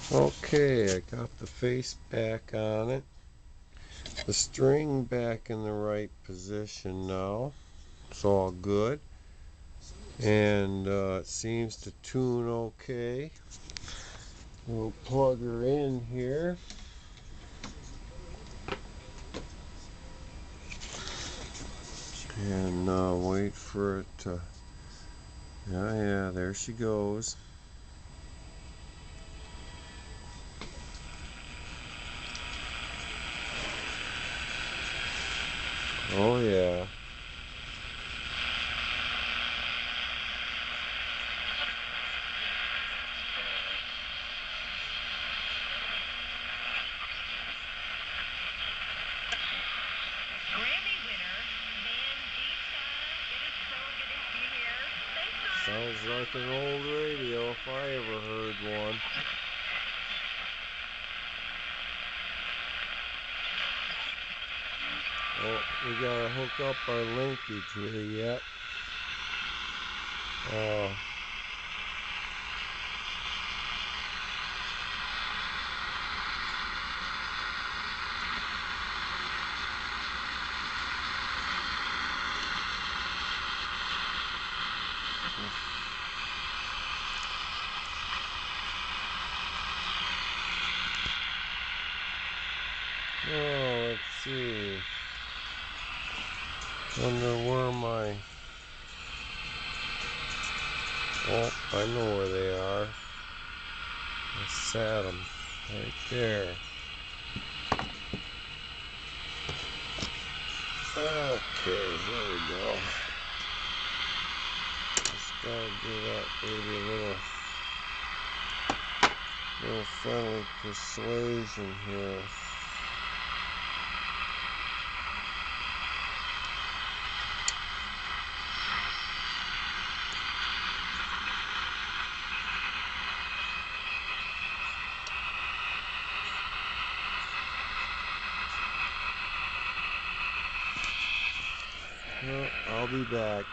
Okay, I got the face back on it. The string back in the right position now. It's all good. And it seems to tune okay. We'll plug her in here. And wait for it to... Yeah, there she goes. Oh yeah. Grammy winner, man D-Star. It is so good to have you here. Thanks, Donna. Sounds like an old radio if I ever heard one. Oh, we gotta hook up our linkage here yet. Oh. Oh, let's see. Wonder where my... Oh, I know where they are. I sat them right there. Okay, here we go. Just gotta give that baby a little friendly persuasion here. Well, I'll be back.